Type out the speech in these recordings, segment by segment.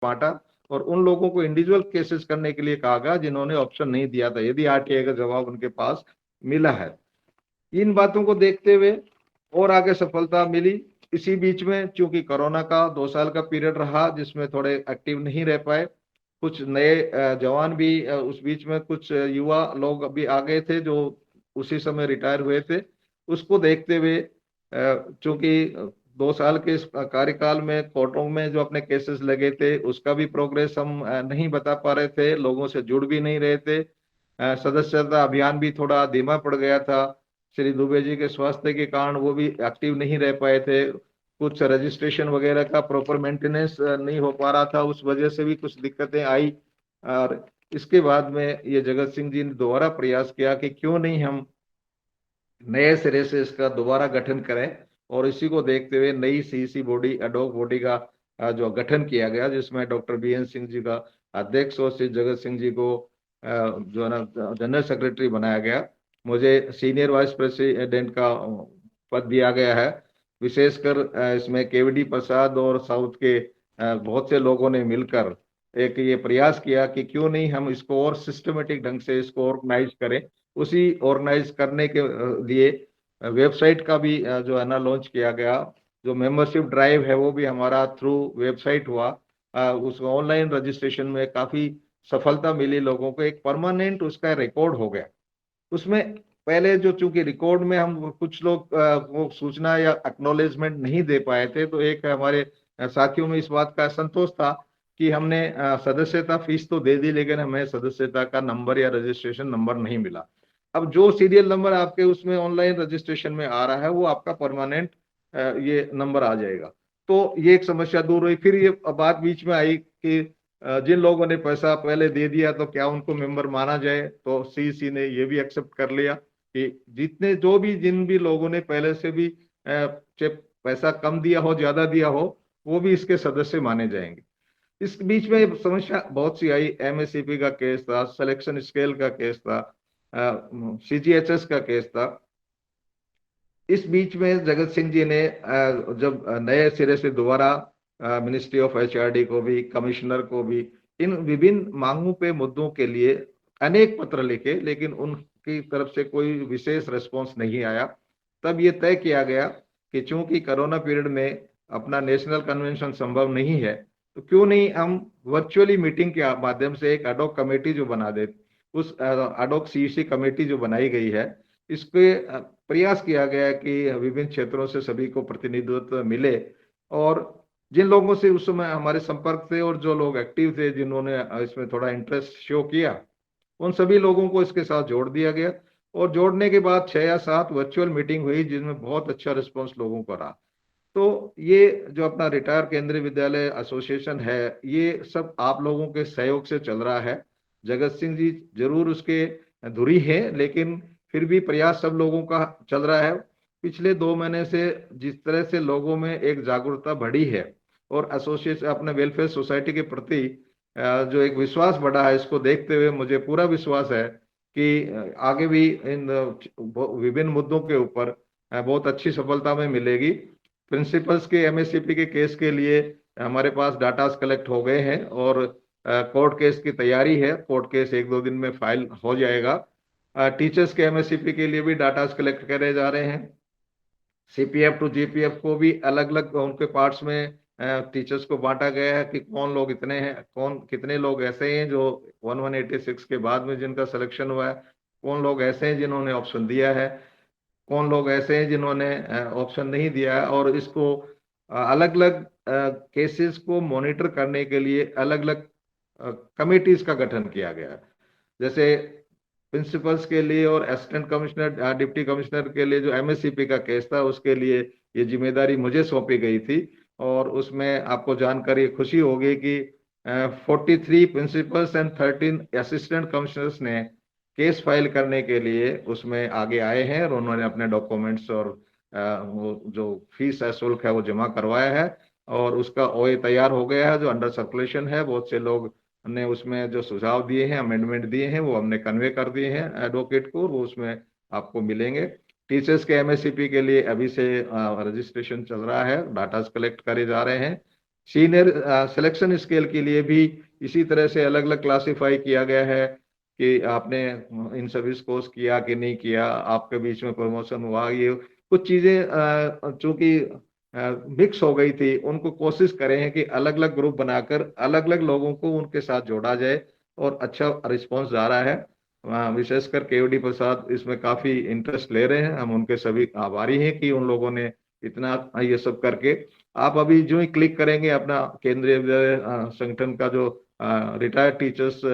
बांटा और उन लोगों को इंडिविजुअल केसेस करने के लिए कहा गया जिन्होंने ऑप्शन नहीं दिया था, यदि आरटीआई का जवाब उनके पास मिला है। इन बातों को देखते हुए और आगे सफलता मिली। इसी बीच में चूंकि कोरोना का 2 साल का पीरियड रहा जिसमें थोड़े एक्टिव नहीं रह पाए, कुछ नए जवान भी उस बीच में, कुछ युवा लोग अभी आ गए थे जो उसी समय रिटायर हुए थे। उसको देखते हुए चूंकि 2 साल के इस कार्यकाल में कोर्टों में जो अपने केसेस लगे थे उसका भी प्रोग्रेस हम नहीं बता पा रहे थे, लोगों से जुड़ भी नहीं रहे थे। सदस्यता अभियान भी थोड़ा धीमा पड़ गया था। श्री दुबे जी के स्वास्थ्य के कारण वो भी एक्टिव नहीं रह पाए थे। कुछ रजिस्ट्रेशन वगैरह का प्रॉपर मेंटेनेंस नहीं हो पा रहा था, उस वजह से भी कुछ दिक्कतें आई। और इसके बाद में ये जगत सिंह जी ने दोबारा प्रयास किया कि क्यों नहीं हम नए सिरे से इसका दोबारा गठन करें। और इसी को देखते हुए नई सीईसी बॉडी, एडॉक बॉडी का जो गठन किया गया, जिसमें डॉक्टर बीएन सिंह जी का अध्यक्ष और श्री जगत सिंह जी को जो है ना जनरल सेक्रेटरी बनाया गया। मुझे सीनियर वाइस प्रेसिडेंट का पद दिया गया है। विशेषकर इसमें केवीडी प्रसाद और साउथ के बहुत से लोगों ने मिलकर एक ये प्रयास किया कि क्यों नहीं हम इसको और सिस्टमेटिक ढंग से इसको ऑर्गेनाइज करें। उसी ऑर्गेनाइज करने के लिए वेबसाइट का भी जो है ना लॉन्च किया गया। जो मेंबरशिप ड्राइव है वो भी हमारा थ्रू वेबसाइट हुआ। उस ऑनलाइन रजिस्ट्रेशन में काफी सफलता मिली लोगों को, एक परमानेंट उसका रिकॉर्ड हो गया। उसमें पहले जो चूंकि रिकॉर्ड में हम कुछ लोग वो सूचना या एक्नॉलेजमेंट नहीं दे पाए थे, तो एक हमारे साथियों में इस बात का संतोष था कि हमने सदस्यता फीस तो दे दी लेकिन हमें सदस्यता का नंबर या रजिस्ट्रेशन नंबर नहीं मिला। अब जो सीरियल नंबर आपके उसमें ऑनलाइन रजिस्ट्रेशन में आ रहा है वो आपका परमानेंट ये नंबर आ जाएगा। तो ये एक समस्या दूर हुई। फिर ये बात बीच में आई कि जिन लोगों ने पैसा पहले दे दिया तो क्या उनको मेंबर माना जाए, तो सीसी ने ये भी एक्सेप्ट कर लिया कि जितने जो भी जिन भी लोगों ने पहले से भी चाहे पैसा कम दिया हो ज्यादा दिया हो वो भी इसके सदस्य माने जाएंगे। इस बीच में समस्या बहुत सी आई। एमएससीपी का केस था, सिलेक्शन स्केल का केस था, सीजीएचएस का केस था। इस बीच में जगत सिंह जी ने जब नए सिरे से दोबारा मिनिस्ट्री ऑफ एचआरडी को भी, कमिश्नर को भी, इन विभिन्न मांगों पे मुद्दों के लिए अनेक पत्र लिखे, लेकिन उनकी तरफ से कोई विशेष रिस्पॉन्स नहीं आया। तब ये तय किया गया कि चूंकि कोरोना पीरियड में अपना नेशनल कन्वेंशन संभव नहीं है, तो क्यों नहीं हम वर्चुअली मीटिंग के माध्यम से एक एडॉक कमेटी जो बना दे। उस एडॉक सीईसी कमेटी जो बनाई गई है, इसके प्रयास किया गया कि विभिन्न क्षेत्रों से सभी को प्रतिनिधित्व मिले। और जिन लोगों से उस समय हमारे संपर्क थे और जो लोग एक्टिव थे जिन्होंने इसमें थोड़ा इंटरेस्ट शो किया, उन सभी लोगों को इसके साथ जोड़ दिया गया। और जोड़ने के बाद 6 या 7 वर्चुअल मीटिंग हुई जिनमें बहुत अच्छा रिस्पॉन्स लोगों को रहा। तो ये जो अपना रिटायर केंद्रीय विद्यालय एसोसिएशन है, ये सब आप लोगों के सहयोग से चल रहा है। जगत सिंह जी जरूर उसके धुरी है, लेकिन फिर भी प्रयास सब लोगों का चल रहा है। पिछले 2 महीने से जिस तरह से लोगों में एक जागरूकता बढ़ी है और एसोसिएशन अपने वेलफेयर सोसाइटी के प्रति जो एक विश्वास बढ़ा है, इसको देखते हुए मुझे पूरा विश्वास है कि आगे भी इन विभिन्न मुद्दों के ऊपर बहुत अच्छी सफलता में मिलेगी। प्रिंसिपल्स के एमएससीपी के केस के लिए हमारे पास डाटा कलेक्ट हो गए हैं और कोर्ट केस की तैयारी है। कोर्ट केस 1-2 दिन में फाइल हो जाएगा। टीचर्स के एमएससीपी के लिए भी डाटा कलेक्ट करे जा रहे हैं। सीपीएफ टू जीपीएफ को भी अलग अलग उनके पार्ट्स में टीचर्स को बांटा गया है कि कौन लोग इतने हैं, कौन कितने लोग ऐसे हैं जो 1186 के बाद में जिनका सिलेक्शन हुआ है, कौन लोग ऐसे हैं जिन्होंने ऑप्शन दिया है, कौन लोग ऐसे हैं जिन्होंने ऑप्शन नहीं दिया है। और इसको अलग अलग केसेस को मॉनिटर करने के लिए अलग अलग कमिटीज का गठन किया गया है। जैसे प्रिंसिपल्स के लिए और असिस्टेंट कमिश्नर, डिप्टी कमिश्नर के लिए जो एमएससीपी का केस था उसके लिए ये जिम्मेदारी मुझे सौंपी गई थी। और उसमें आपको जानकर ये खुशी होगी कि 43 प्रिंसिपल्स एंड 13 असिस्टेंट कमिश्नर्स ने केस फाइल करने के लिए उसमें आगे आए हैं और उन्होंने अपने डॉक्यूमेंट्स और वो जो फीस है, शुल्क है, वो जमा करवाया है। और उसका ओए तैयार हो गया है जो अंडर सर्कुलेशन है। बहुत से लोग ने उसमें जो सुझाव दिए हैं, अमेंडमेंट दिए हैं, वो हमने कन्वे कर दिए हैं एडवोकेट को, वो उसमें आपको मिलेंगे। टीचर्स के एमएससीपी के लिए अभी से रजिस्ट्रेशन चल रहा है, डाटा कलेक्ट करे जा रहे हैं। सीनियर सिलेक्शन स्केल के लिए भी इसी तरह से अलग अलग क्लासिफाई किया गया है कि आपने इन सर्विस कोर्स किया कि नहीं किया, आपके बीच में प्रमोशन हुआ, ये कुछ चीजें चूंकि मिक्स हो गई थी, उनको कोशिश करें हैं कि अलग अलग ग्रुप बनाकर अलग अलग लोगों को उनके साथ जोड़ा जाए, और अच्छा रिस्पॉन्स आ रहा है। विशेषकर केवडी प्रसाद इसमें काफी इंटरेस्ट ले रहे हैं, हम उनके सभी आभारी हैं कि उन लोगों ने इतना ये सब करके। आप अभी जो ही क्लिक करेंगे अपना केंद्रीय विद्यालय संगठन का जो रिटायर्ड टीचर्स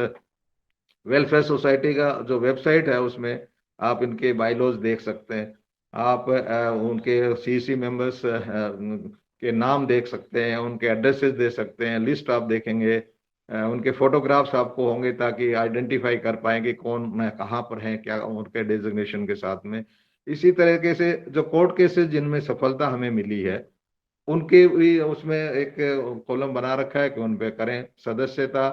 वेलफेयर सोसाइटी का जो वेबसाइट है, उसमें आप इनके बायलॉज देख सकते हैं। आप उनके सीसी मेंबर्स के नाम देख सकते हैं, उनके एड्रेसेस दे सकते हैं, लिस्ट आप देखेंगे, उनके फोटोग्राफ्स आपको होंगे ताकि आइडेंटिफाई कर पाएंगे कौन कहाँ पर हैं, क्या उनके डेजिग्नेशन के साथ में। इसी तरीके से जो कोर्ट केसेस जिनमें सफलता हमें मिली है, उनके भी उसमें एक कॉलम बना रखा है कि उन पे करें सदस्यता।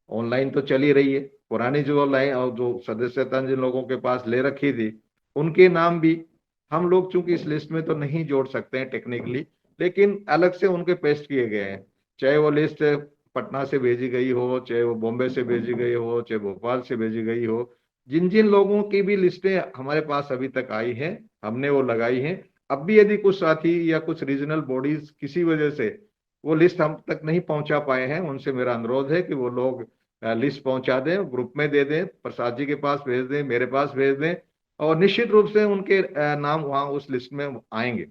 ऑनलाइन तो चली रही है, पुरानी जो लाइन और जो सदस्यता जिन लोगों के पास ले रखी थी, उनके नाम भी हम लोग चूंकि इस लिस्ट में तो नहीं जोड़ सकते हैं टेक्निकली, लेकिन अलग से उनके पेस्ट किए गए हैं। चाहे वो लिस्ट पटना से भेजी गई हो, चाहे वो बॉम्बे से भेजी गई हो, चाहे भोपाल से भेजी गई हो, जिन जिन लोगों की भी लिस्टें हमारे पास अभी तक आई हैं, हमने वो लगाई हैं। अब भी यदि कुछ साथी या कुछ रीजनल बॉडीज किसी वजह से वो लिस्ट हम तक नहीं पहुंचा पाए हैं, उनसे मेरा अनुरोध है कि वो लोग लिस्ट पहुंचा दें, ग्रुप में दे दें, प्रसाद जी के पास भेज दें, मेरे पास भेज दें, और निश्चित रूप से उनके नाम वहां उस लिस्ट में आएंगे।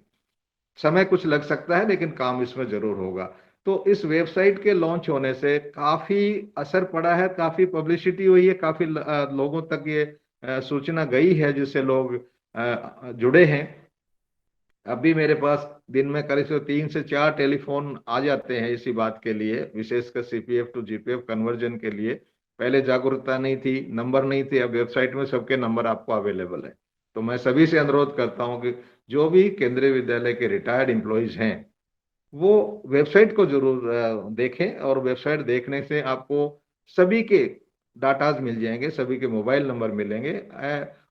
समय कुछ लग सकता है, लेकिन काम इसमें जरूर होगा। तो इस वेबसाइट के लॉन्च होने से काफी असर पड़ा है, काफी पब्लिसिटी हुई है, काफी लोगों तक ये सूचना गई है, जिससे लोग जुड़े हैं। अभी मेरे पास दिन में करीब से 3 से 4 टेलीफोन आ जाते हैं इसी बात के लिए, विशेषकर सीपीएफ टू जीपीएफ कन्वर्जन के लिए। पहले जागरूकता नहीं थी, नंबर नहीं थे, अब वेबसाइट में सबके नंबर आपको अवेलेबल है। तो मैं सभी से अनुरोध करता हूं कि जो भी केंद्रीय विद्यालय के रिटायर्ड एम्प्लॉयज हैं, वो वेबसाइट को जरूर देखें, और वेबसाइट देखने से आपको सभी के डाटाज मिल जाएंगे, सभी के मोबाइल नंबर मिलेंगे,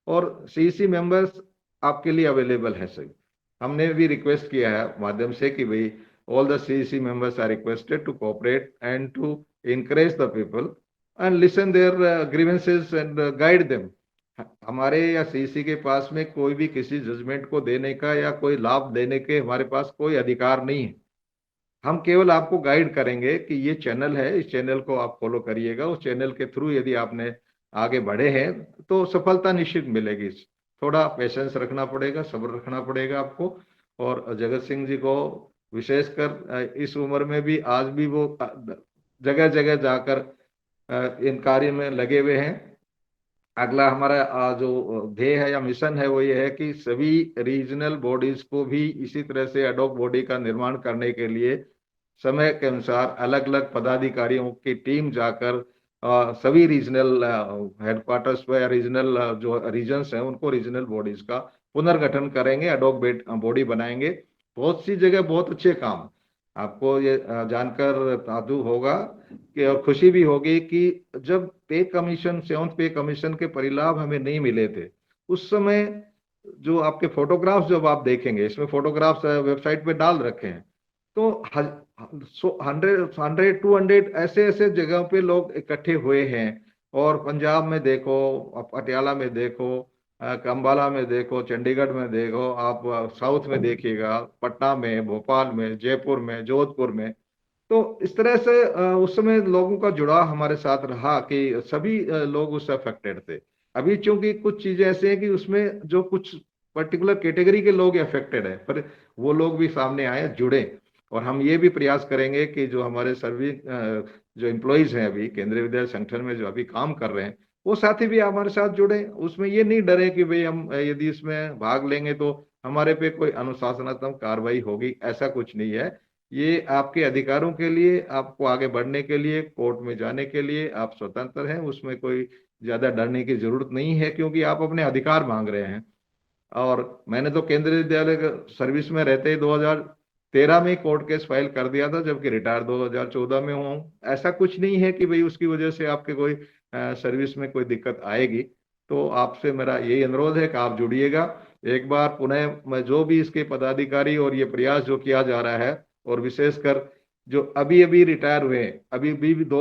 और सीसी मेंबर्स आपके लिए अवेलेबल है सभी। हमने भी रिक्वेस्ट किया है माध्यम से कि भाई all the CC members are requested to cooperate and to encourage the people and listen their grievances and guide them. हमारे या सीसी के पास में कोई भी किसी जजमेंट को देने का या कोई लाभ देने के हमारे पास कोई अधिकार नहीं है। हम केवल आपको गाइड करेंगे कि ये चैनल है, इस चैनल को आप फॉलो करिएगा, उस चैनल के थ्रू यदि आपने आगे बढ़े हैं तो सफलता निश्चित मिलेगी। थोड़ा पेशेंस रखना पड़ेगा, सब्र रखना पड़ेगा आपको। और जगत सिंह जी को विशेषकर इस उम्र में भी आज भी वो जगह जगह जाकर इन कार्य में लगे हुए हैं। अगला हमारा जो ध्येय है या मिशन है, वो ये है कि सभी रीजनल बॉडीज को भी इसी तरह से एडॉक बॉडी का निर्माण करने के लिए समय के अनुसार अलग अलग पदाधिकारियों की टीम जाकर सभी रीजनल हेडक्वार्टर्स पर या रीजनल जो रीजन्स हैं, उनको रीजनल बॉडीज का पुनर्गठन करेंगे, एडॉक बॉडी बनाएंगे। बहुत सी जगह बहुत अच्छे काम, आपको ये जानकर ताज्जुब होगा कि और खुशी भी होगी कि जब पे कमीशन, 7th पे कमीशन के परिलाभ हमें नहीं मिले थे, उस समय जो आपके फोटोग्राफ्स जब आप देखेंगे, इसमें फोटोग्राफ्स वेबसाइट पे डाल रखे हैं, तो 100 200 ऐसे ऐसे जगहों पे लोग इकट्ठे हुए हैं। और पंजाब में देखो, पटियाला में देखो, कंबाला में देखो, चंडीगढ़ में देखो, आप साउथ में देखिएगा, पटना में, भोपाल में, जयपुर में, जोधपुर में। तो इस तरह से उस समय लोगों का जुड़ाव हमारे साथ रहा कि सभी लोग उससे अफेक्टेड थे। अभी चूंकि कुछ चीजें ऐसे हैं कि उसमें जो कुछ पर्टिकुलर कैटेगरी के लोग अफेक्टेड है, पर वो लोग भी सामने आए, जुड़े। और हम ये भी प्रयास करेंगे कि जो हमारे सर्विस जो एम्प्लॉयज हैं अभी केंद्रीय विद्यालय संगठन में जो अभी काम कर रहे हैं, वो साथी भी हमारे साथ जुड़े। उसमें ये नहीं डरे कि भाई हम यदि इसमें भाग लेंगे तो हमारे पे कोई अनुशासनात्मक कार्रवाई होगी, ऐसा कुछ नहीं है। ये आपके अधिकारों के लिए, आपको आगे बढ़ने के लिए, कोर्ट में जाने के लिए आप स्वतंत्र हैं, उसमें कोई ज्यादा डरने की जरूरत नहीं है, क्योंकि आप अपने अधिकार मांग रहे हैं। और मैंने तो केंद्रीय विद्यालय सर्विस में रहते ही 2013 में कोर्ट केस फाइल कर दिया था, जबकि रिटायर 2014 में हुआ हूँ। ऐसा कुछ नहीं है कि भाई उसकी वजह से आपके कोई सर्विस में कोई दिक्कत आएगी। तो आपसे मेरा यही अनुरोध है कि आप जुड़िएगा। एक बार पुनः मैं जो भी इसके पदाधिकारी और ये प्रयास जो किया जा रहा है, और विशेषकर जो अभी अभी रिटायर हुए हैं, अभी भी